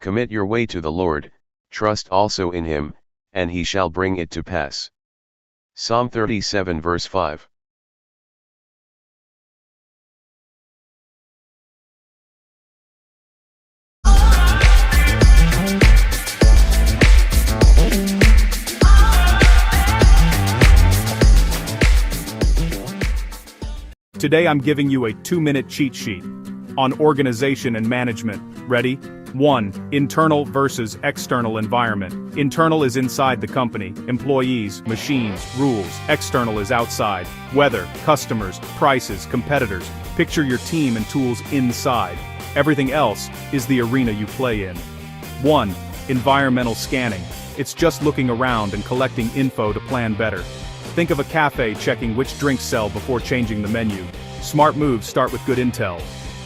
Commit your way to the Lord, trust also in him, and he shall bring it to pass. Psalm 37 verse 5. Today I'm giving you a 2-minute cheat sheet on organization and management. Ready? 1. Internal versus external environment. Internal is inside the company, employees, machines, rules. External is outside, weather, customers, prices, competitors. Picture your team and tools inside. Everything else is the arena you play in. 1. Environmental scanning. It's just looking around and collecting info to plan better. Think of a cafe checking which drinks sell before changing the menu. Smart moves start with good intel.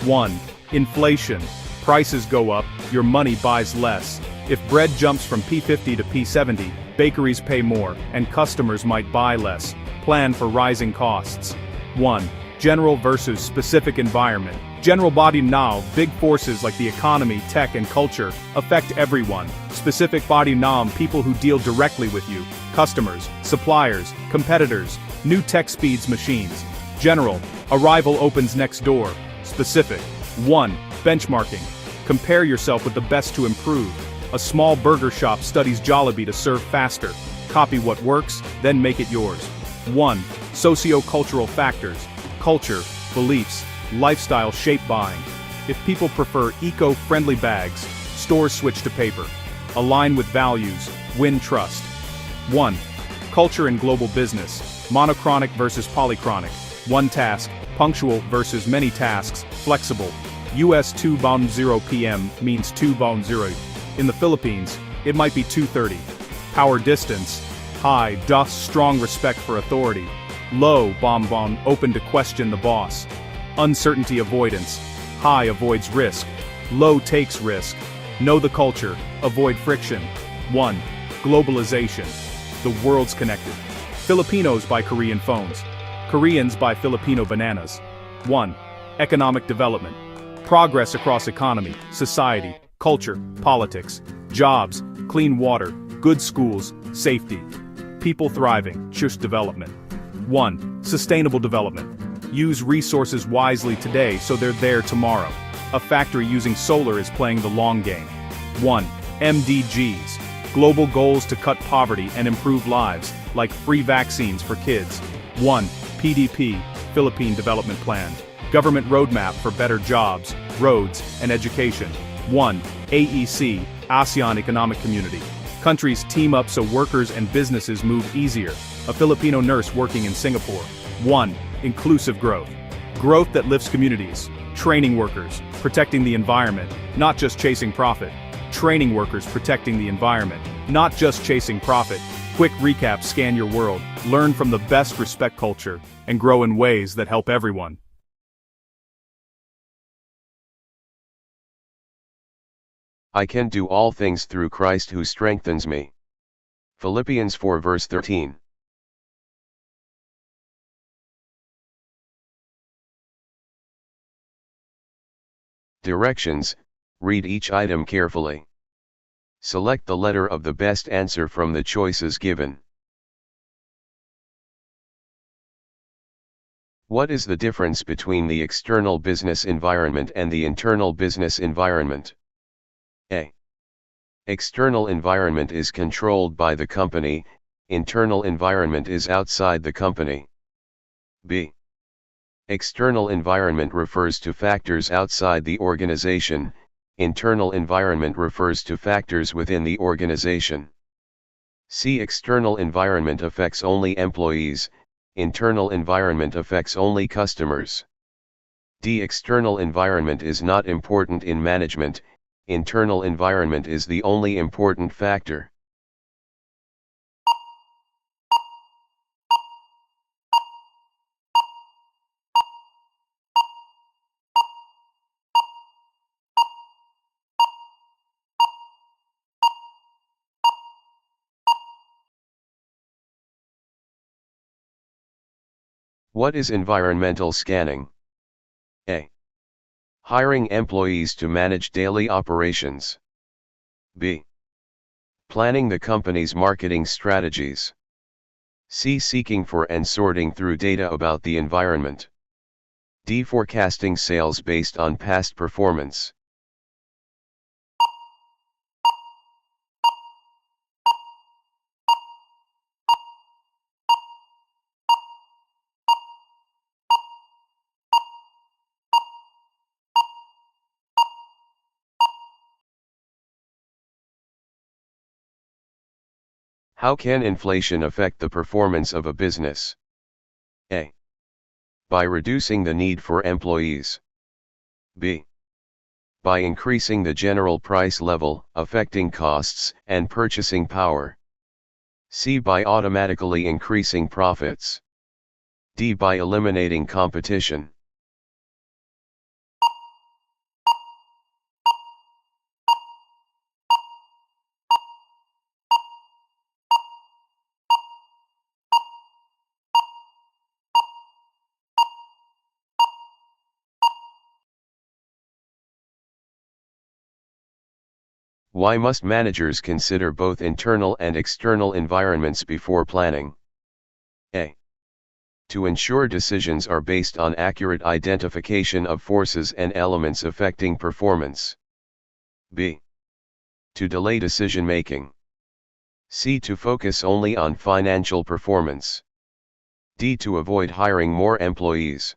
1. Inflation. Prices go up, your money buys less. If bread jumps from P50 to P70, bakeries pay more, and customers might buy less. Plan for rising costs. 1. General versus specific environment. General body now, big forces like the economy, tech, and culture affect everyone. Specific body nam, people who deal directly with you. Customers, suppliers, competitors, new tech speeds machines. General, arrival opens next door. Specific. 1. Benchmarking. Compare yourself with the best to improve. A small burger shop studies Jollibee to serve faster. Copy what works, then make it yours. 1. Sociocultural factors. Culture, beliefs, lifestyle shape buying. If people prefer eco-friendly bags, stores switch to paper. Align with values, win trust. 1. Culture in global business. Monochronic versus polychronic. One task, punctual versus many tasks, flexible. US 2:0 p.m. means 2:0. In the Philippines, it might be 2:30. Power distance. High, strong respect for authority. Low, bonbon, open to question the boss. Uncertainty avoidance. High avoids risk. Low takes risk. Know the culture, avoid friction. 1. Globalization. The world's connected. Filipinos buy Korean phones. Koreans buy Filipino bananas. 1. Economic development. Progress across economy, society, culture, politics, jobs, clean water, good schools, safety. People thriving, just development. 1. Sustainable development. Use resources wisely today so they're there tomorrow. A factory using solar is playing the long game. 1. MDGs. Global goals to cut poverty and improve lives, like free vaccines for kids. 1. PDP, Philippine Development Plan. Government roadmap for better jobs, roads, and education. 1. AEC, ASEAN Economic Community. Countries team up so workers and businesses move easier. A Filipino nurse working in Singapore. 1. Inclusive growth. Growth that lifts communities. Training workers, protecting the environment, not just chasing profit. Training workers protecting the environment, not just chasing profit. Quick recap: scan your world, learn from the best, respect culture, and grow in ways that help everyone. I can do all things through Christ who strengthens me. Philippians 4 verse 13. Directions: read each item carefully. Select the letter of the best answer from the choices given. What is the difference between the external business environment and the internal business environment? A. External environment is controlled by the company, internal environment is outside the company. B. External environment refers to factors outside the organization, internal environment refers to factors within the organization. C. External environment affects only employees, internal environment affects only customers. D. External environment is not important in management, internal environment is the only important factor. What is environmental scanning? A. Hiring employees to manage daily operations. B. Planning the company's marketing strategies. C. Seeking for and sorting through data about the environment. D. Forecasting sales based on past performance. How can inflation affect the performance of a business? A. By reducing the need for employees. B. By increasing the general price level, affecting costs and purchasing power. C. By automatically increasing profits. D. By eliminating competition. Why must managers consider both internal and external environments before planning? A. To ensure decisions are based on accurate identification of forces and elements affecting performance. B. To delay decision-making. C. To focus only on financial performance. D. To avoid hiring more employees.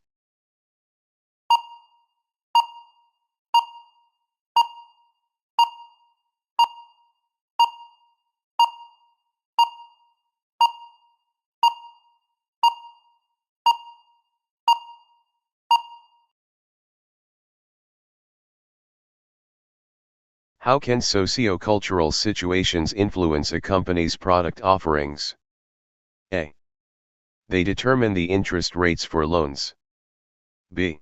How can sociocultural situations influence a company's product offerings? A. They determine the interest rates for loans. B.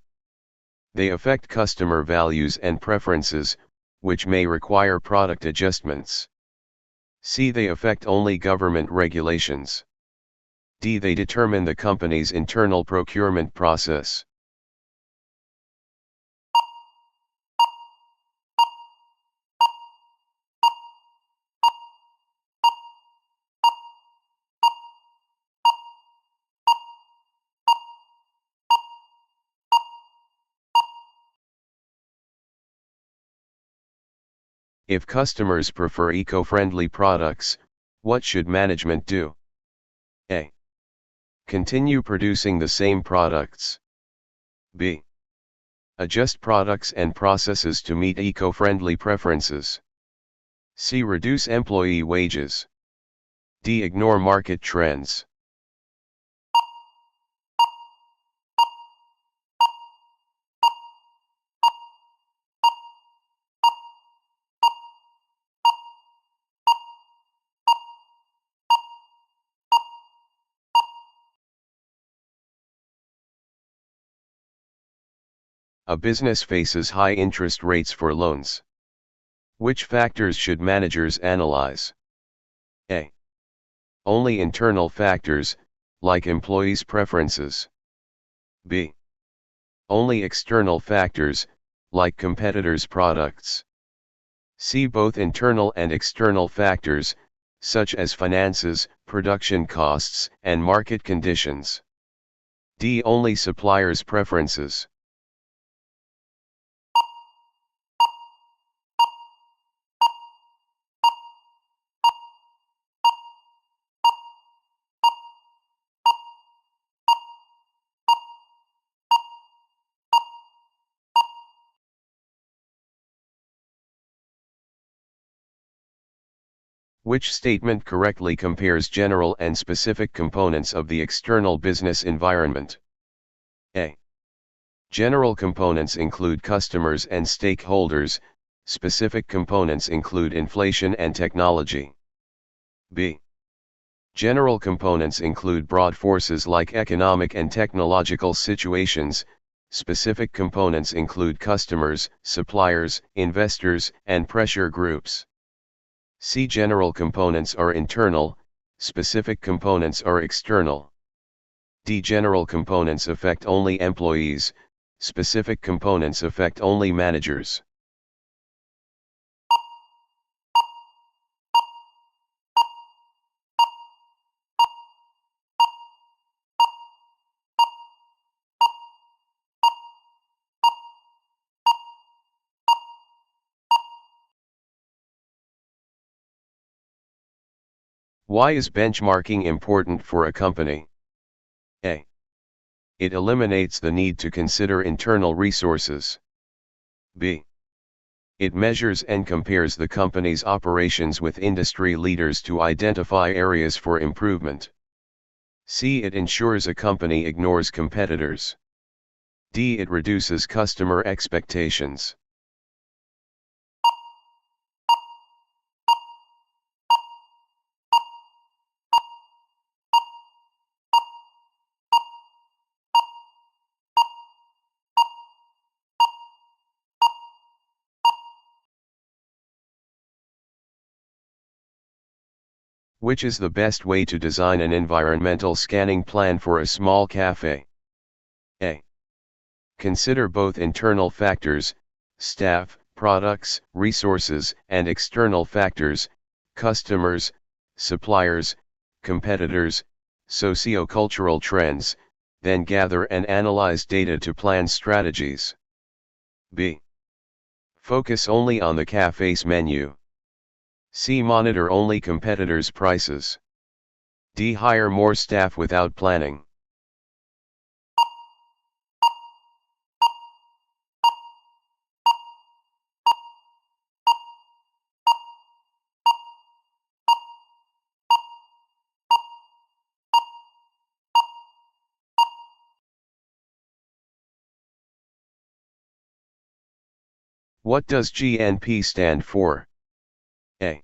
They affect customer values and preferences, which may require product adjustments. C. They affect only government regulations. D. They determine the company's internal procurement process. If customers prefer eco-friendly products, what should management do? A. Continue producing the same products. B. Adjust products and processes to meet eco-friendly preferences. C. Reduce employee wages. D. Ignore market trends. A business faces high interest rates for loans. Which factors should managers analyze? A. Only internal factors, like employees' preferences. B. Only external factors, like competitors' products. C. Both internal and external factors, such as finances, production costs, and market conditions. D. Only suppliers' preferences. Which statement correctly compares general and specific components of the external business environment? A. General components include customers and stakeholders, specific components include inflation and technology. B. General components include broad forces like economic and technological situations, specific components include customers, suppliers, investors, and pressure groups. C. General components are internal, specific components are external. D. General components affect only employees, specific components affect only managers. Why is benchmarking important for a company? A. It eliminates the need to consider internal resources. B. It measures and compares the company's operations with industry leaders to identify areas for improvement. C. It ensures a company ignores competitors. D. It reduces customer expectations. Which is the best way to design an environmental scanning plan for a small cafe? A. Consider both internal factors, staff, products, resources, and external factors, customers, suppliers, competitors, sociocultural trends, then gather and analyze data to plan strategies. B. Focus only on the cafe's menu. C. Monitor only competitors' prices. D. Hire more staff without planning. What does GNP stand for? A.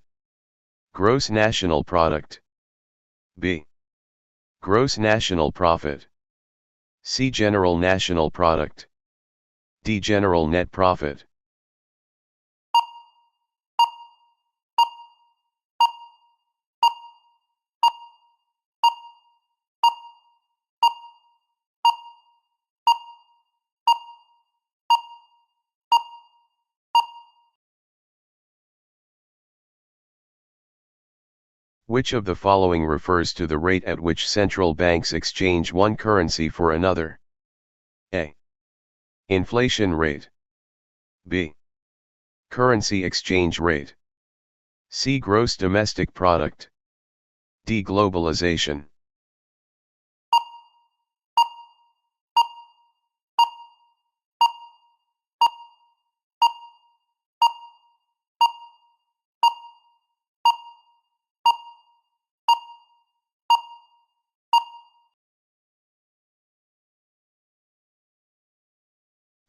Gross National Product. B. Gross National Profit. C. General National Product. D. General Net Profit. Which of the following refers to the rate at which central banks exchange one currency for another? A. Inflation rate. B. Currency exchange rate. C. Gross domestic product. D. Globalization.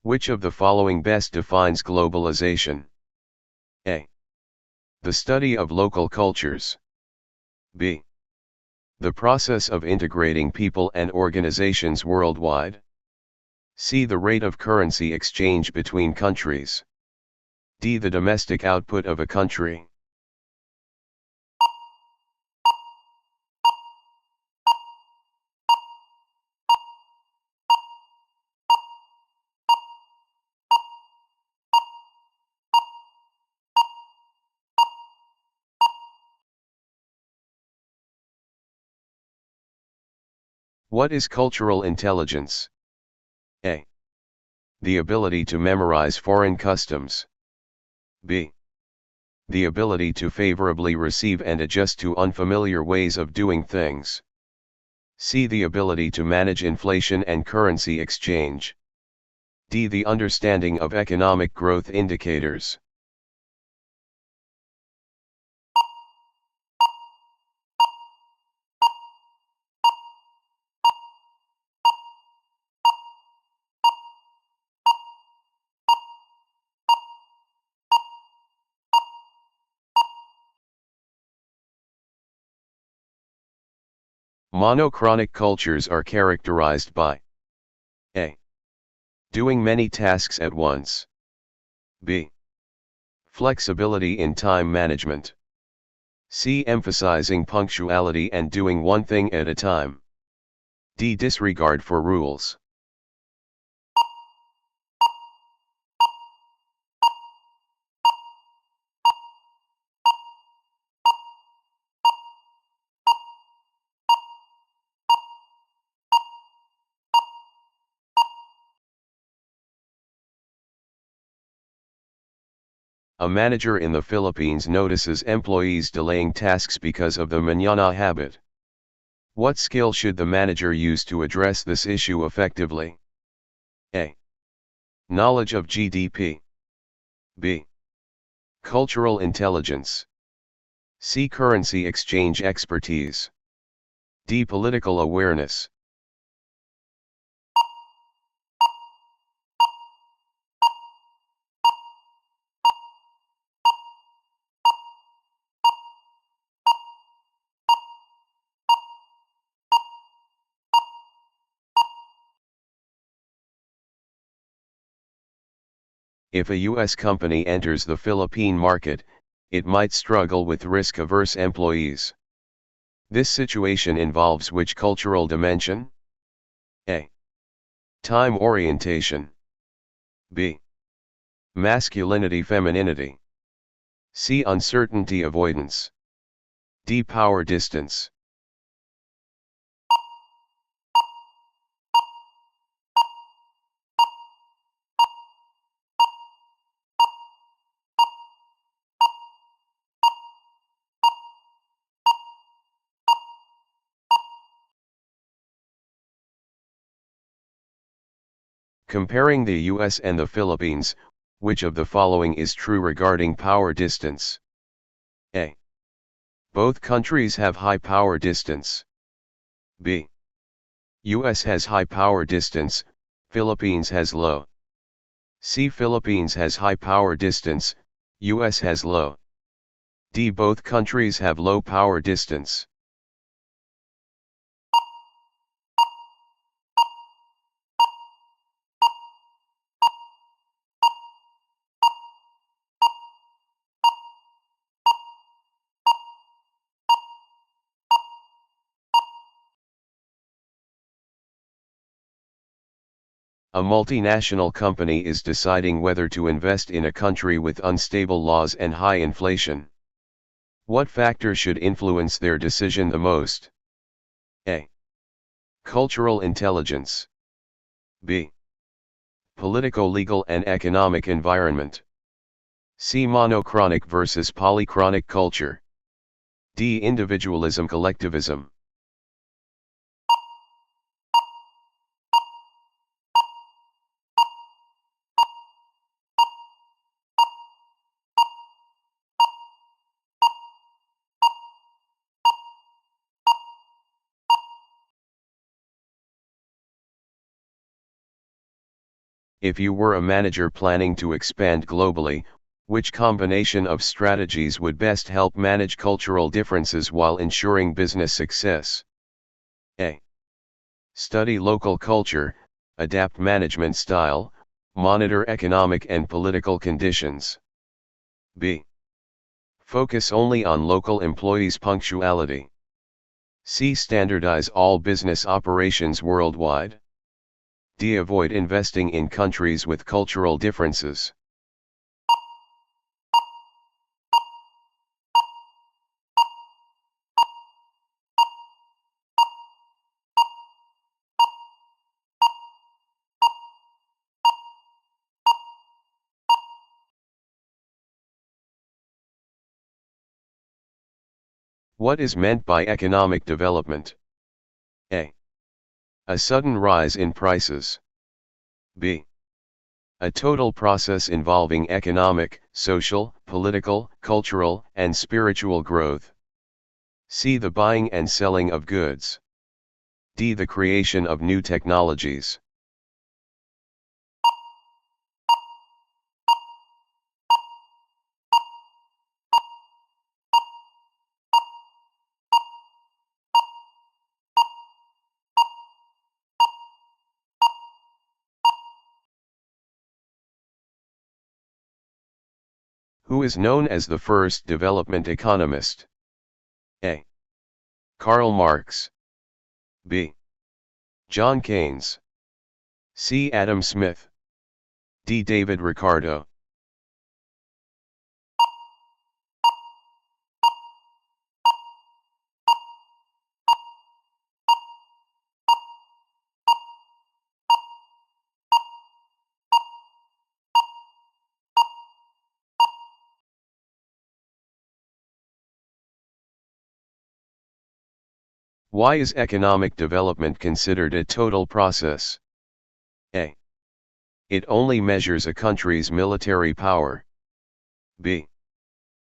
Which of the following best defines globalization? A. The study of local cultures. B. The process of integrating people and organizations worldwide. C. The rate of currency exchange between countries. D. The domestic output of a country. What is cultural intelligence? A. The ability to memorize foreign customs. B. The ability to favorably receive and adjust to unfamiliar ways of doing things. C. The ability to manage inflation and currency exchange. D. The understanding of economic growth indicators. Monochronic cultures are characterized by A. Doing many tasks at once. B. Flexibility in time management. C. Emphasizing punctuality and doing one thing at a time. D. Disregard for rules. A manager in the Philippines notices employees delaying tasks because of the mañana habit. What skill should the manager use to address this issue effectively? A. Knowledge of GDP. B. Cultural intelligence. C. Currency exchange expertise. D. Political awareness. If a U.S. company enters the Philippine market, it might struggle with risk-averse employees. This situation involves which cultural dimension? A. Time orientation. B. Masculinity-femininity. C. Uncertainty avoidance. D. Power distance. Comparing the US and the Philippines, which of the following is true regarding power distance? A. Both countries have high power distance. B. US has high power distance, Philippines has low. C. Philippines has high power distance, US has low. D. Both countries have low power distance. A multinational company is deciding whether to invest in a country with unstable laws and high inflation. What factor should influence their decision the most? A. Cultural intelligence. B. Politico-legal and economic environment. C. Monochronic versus polychronic culture. D. Individualism collectivism. If you were a manager planning to expand globally, which combination of strategies would best help manage cultural differences while ensuring business success? A. Study local culture, adapt management style, monitor economic and political conditions. B. Focus only on local employees' punctuality. C. Standardize all business operations worldwide. D. Avoid investing in countries with cultural differences. What is meant by economic development? A. A sudden rise in prices. B. A total process involving economic, social, political, cultural, and spiritual growth. C. The buying and selling of goods. D. The creation of new technologies. Who is known as the first development economist? A. Karl Marx. B. John Keynes. C. Adam Smith. D. David Ricardo. Why is economic development considered a total process? A. It only measures a country's military power. B.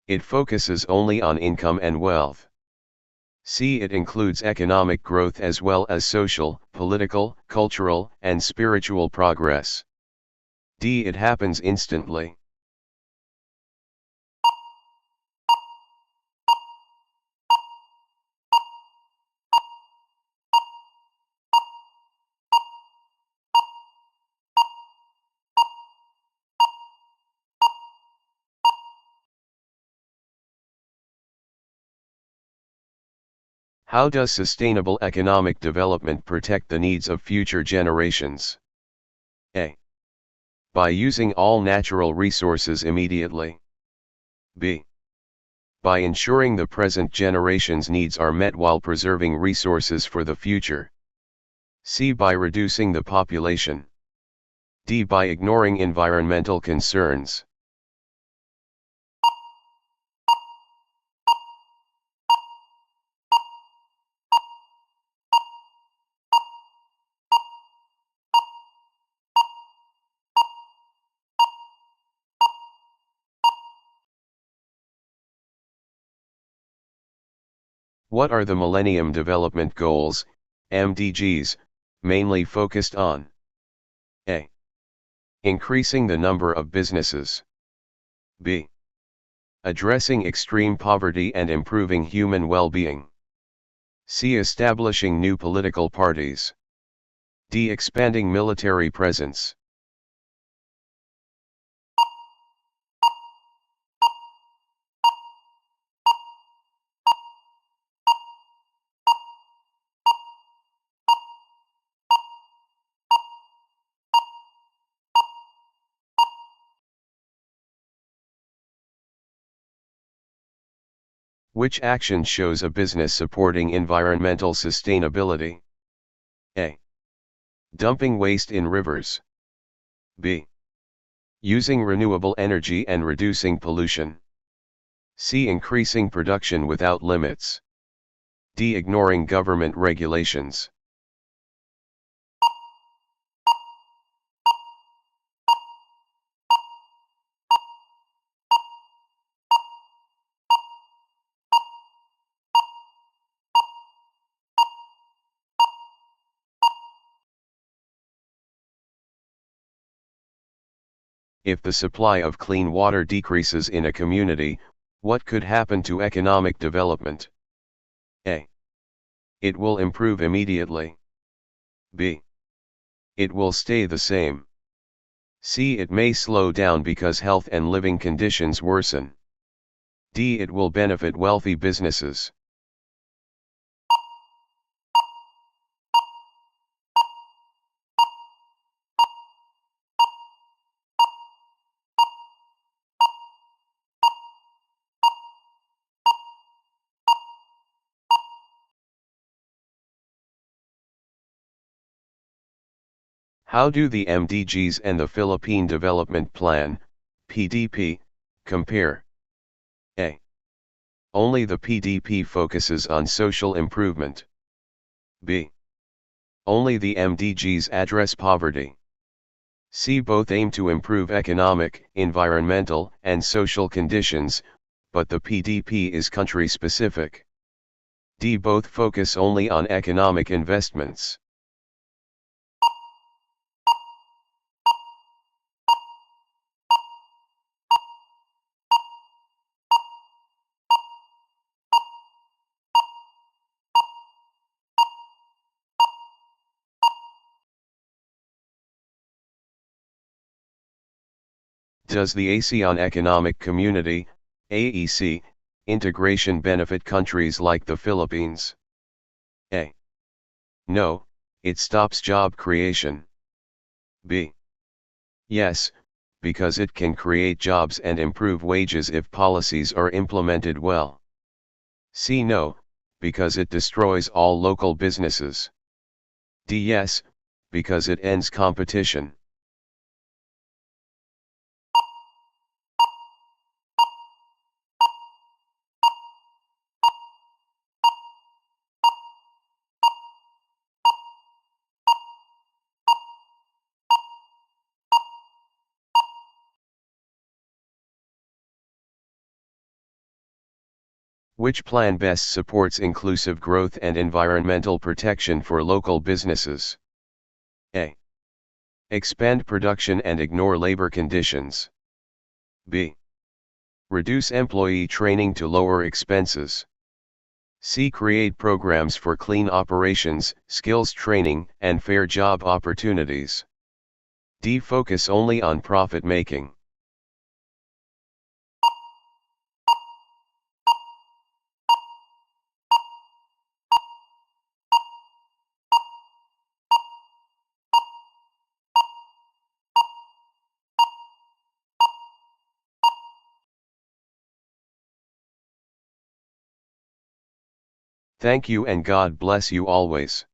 It focuses only on income and wealth. C. It includes economic growth as well as social, political, cultural, and spiritual progress. D. It happens instantly. How does sustainable economic development protect the needs of future generations? A. By using all natural resources immediately. B. By ensuring the present generation's needs are met while preserving resources for the future. C. By reducing the population. D. By ignoring environmental concerns. What are the Millennium Development Goals, MDGs, mainly focused on? A. Increasing the number of businesses. B. Addressing extreme poverty and improving human well-being. C. Establishing new political parties. D. Expanding military presence. Which action shows a business supporting environmental sustainability? A. Dumping waste in rivers. B. Using renewable energy and reducing pollution. C. Increasing production without limits. D. Ignoring government regulations. If the supply of clean water decreases in a community, what could happen to economic development? A. It will improve immediately. B. It will stay the same. C. It may slow down because health and living conditions worsen. D. It will benefit wealthy businesses. How do the MDGs and the Philippine Development Plan, PDP, compare? A. Only the PDP focuses on social improvement. B. Only the MDGs address poverty. C. Both aim to improve economic, environmental, and social conditions, but the PDP is country-specific. D. Both focus only on economic investments. Does the ASEAN Economic Community, AEC, integration benefit countries like the Philippines? A. No, it stops job creation. B. Yes, because it can create jobs and improve wages if policies are implemented well. C. No, because it destroys all local businesses. D. Yes, because it ends competition. Which plan best supports inclusive growth and environmental protection for local businesses? A. Expand production and ignore labor conditions. B. Reduce employee training to lower expenses. C. Create programs for clean operations, skills training, and fair job opportunities. D. Focus only on profit making. Thank you and God bless you always.